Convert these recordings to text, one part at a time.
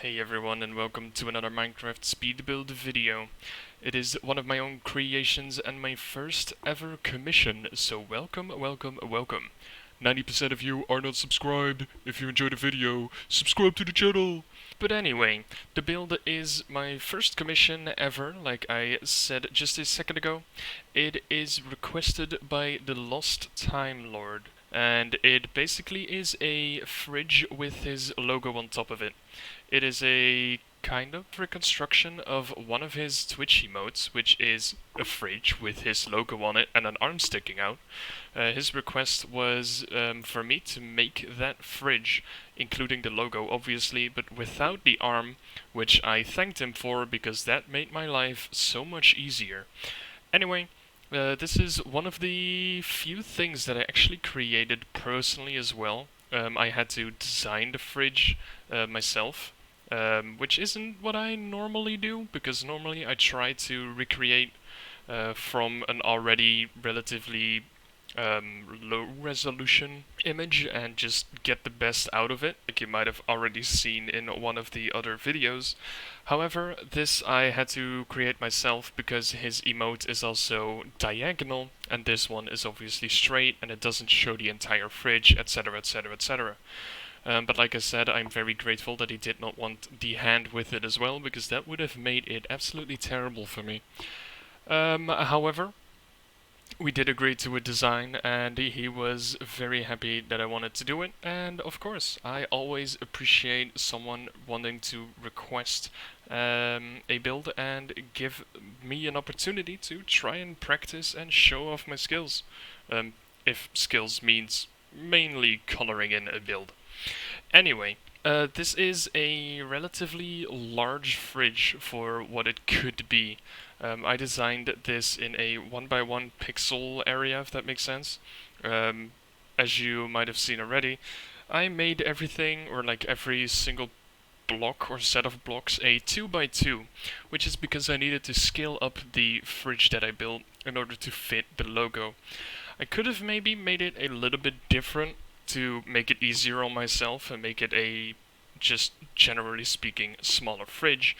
Hey everyone, and welcome to another Minecraft speed build video. It is one of my own creations and my first ever commission, so welcome, welcome, welcome. 90% of you are not subscribed. If you enjoyed the video, subscribe to the channel. But anyway, the build is my first commission ever, like I said just a second ago. It is requested by the LostTimeLord, and it basically is a fridge with his logo on top of it. It is a kind of reconstruction of one of his Twitch emotes, which is a fridge with his logo on it and an arm sticking out. His request was for me to make that fridge, including the logo obviously, but without the arm, which I thanked him for because that made my life so much easier. Anyway, this is one of the few things that I actually created personally as well. I had to design the fridge myself, which isn't what I normally do, because normally I try to recreate from an already relatively low resolution image and just get the best out of it, like you might have already seen in one of the other videos. However, this I had to create myself because his emote is also diagonal and this one is obviously straight and it doesn't show the entire fridge, etc, etc, etc. But like I said, I'm very grateful that he did not want the hand with it as well, because that would have made it absolutely terrible for me. However, we did agree to a design, and he was very happy that I wanted to do it. And of course, I always appreciate someone wanting to request a build and give me an opportunity to try and practice and show off my skills. If skills means mainly coloring in a build. Anyway, this is a relatively large fridge for what it could be. I designed this in a 1x1 pixel area, if that makes sense. As you might have seen already, I made everything, or like every single block or set of blocks, a 2x2, which is because I needed to scale up the fridge that I built in order to fit the logo. I could have maybe made it a little bit different to make it easier on myself and make it a, just generally speaking, smaller fridge.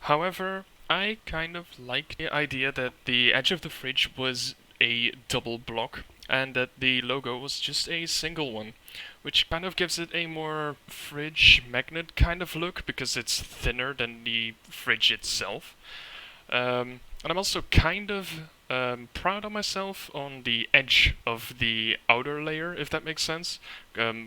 However, I kind of like the idea that the edge of the fridge was a double block and that the logo was just a single one, which kind of gives it a more fridge magnet kind of look because it's thinner than the fridge itself. And I'm also kind of proud of myself on the edge of the outer layer, if that makes sense,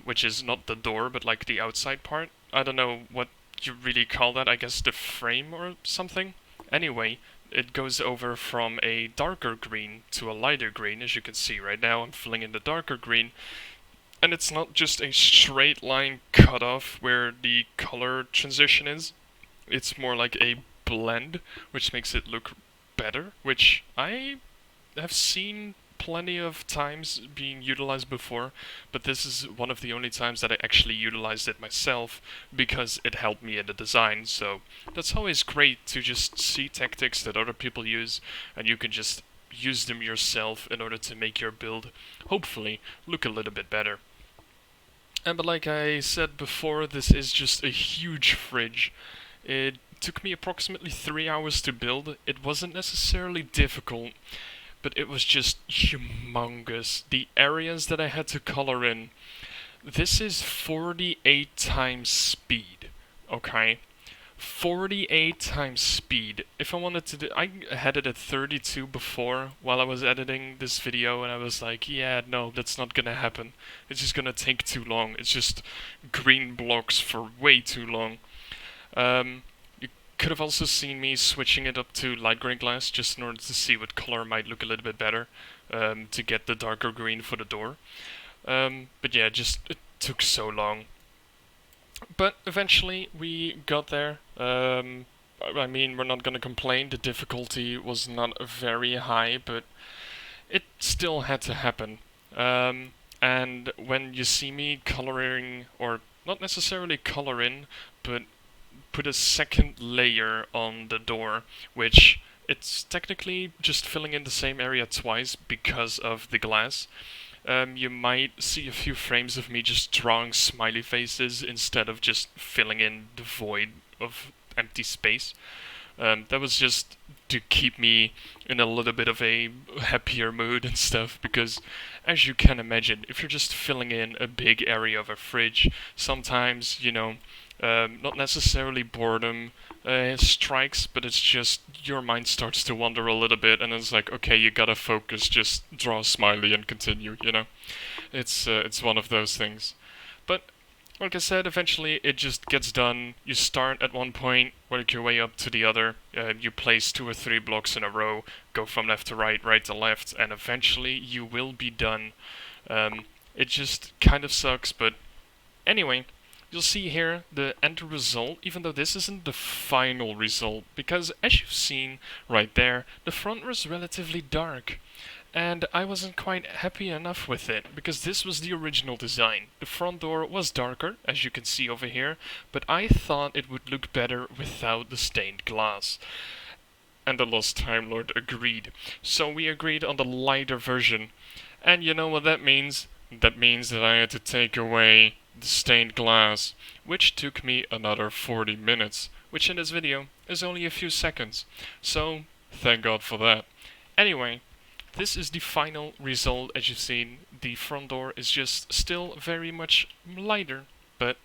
which is not the door, but like the outside part. I don't know what you really call that, I guess the frame or something. Anyway, it goes over from a darker green to a lighter green, as you can see right now. I'm filling in the darker green, and it's not just a straight line cut off where the color transition is. It's more like a blend, which makes it look better, which I have seen plenty of times being utilized before, but this is one of the only times that I actually utilized it myself because it helped me in the design. So that's always great to just see tactics that other people use and you can just use them yourself in order to make your build hopefully look a little bit better. But like I said before, this is just a huge fridge. It took me approximately 3 hours to build. It wasn't necessarily difficult, but it was just humongous. The areas that I had to color in, this is 48 times speed, okay? 48 times speed. If I wanted to do, I had it at 32 before while I was editing this video, and I was like, yeah, no, that's not gonna happen. It's just gonna take too long. It's just green blocks for way too long. Could have also seen me switching it up to light green glass just in order to see what color might look a little bit better, to get the darker green for the door. But yeah, just it took so long. But eventually we got there. I mean, we're not gonna complain. The difficulty was not very high, but it still had to happen. And when you see me coloring, or not necessarily color in, but put a second layer on the door, which it's technically just filling in the same area twice because of the glass. You might see a few frames of me just drawing smiley faces instead of just filling in the void of empty space. That was just to keep me in a little bit of a happier mood and stuff, because as you can imagine, if you're just filling in a big area of a fridge, sometimes, not necessarily boredom strikes, but it's just your mind starts to wander a little bit, and it's like, okay, you gotta focus, just draw a smiley and continue. It's one of those things. But like I said, eventually it just gets done. You start at one point, work your way up to the other. You place 2 or 3 blocks in a row, go from left to right, right to left, and eventually you will be done. It just kind of sucks, but anyway, you'll see here the end result, even though this isn't the final result, because as you've seen right there, the front was relatively dark. And I wasn't quite happy enough with it, because this was the original design. The front door was darker, as you can see over here, but I thought it would look better without the stained glass. And the LostTimeLord agreed. So we agreed on the lighter version. And you know what that means? That means that I had to take away the stained glass, which took me another 40 minutes, which in this video is only a few seconds. So, thank God for that. Anyway, this is the final result. As you've seen, the front door is just still very much lighter, but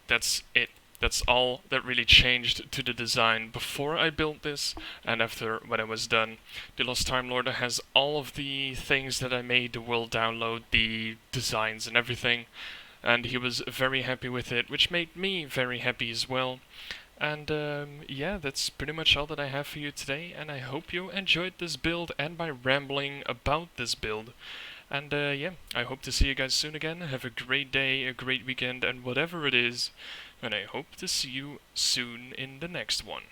that's it. That's all that really changed to the design before I built this and after when I was done. The LostTimeLord has all of the things that I made the world download, the designs and everything, and he was very happy with it, which made me very happy as well. And yeah, that's pretty much all that I have for you today, and I hope you enjoyed this build and my rambling about this build. And yeah, I hope to see you guys soon again. Have a great day, a great weekend, and whatever it is, and I hope to see you soon in the next one.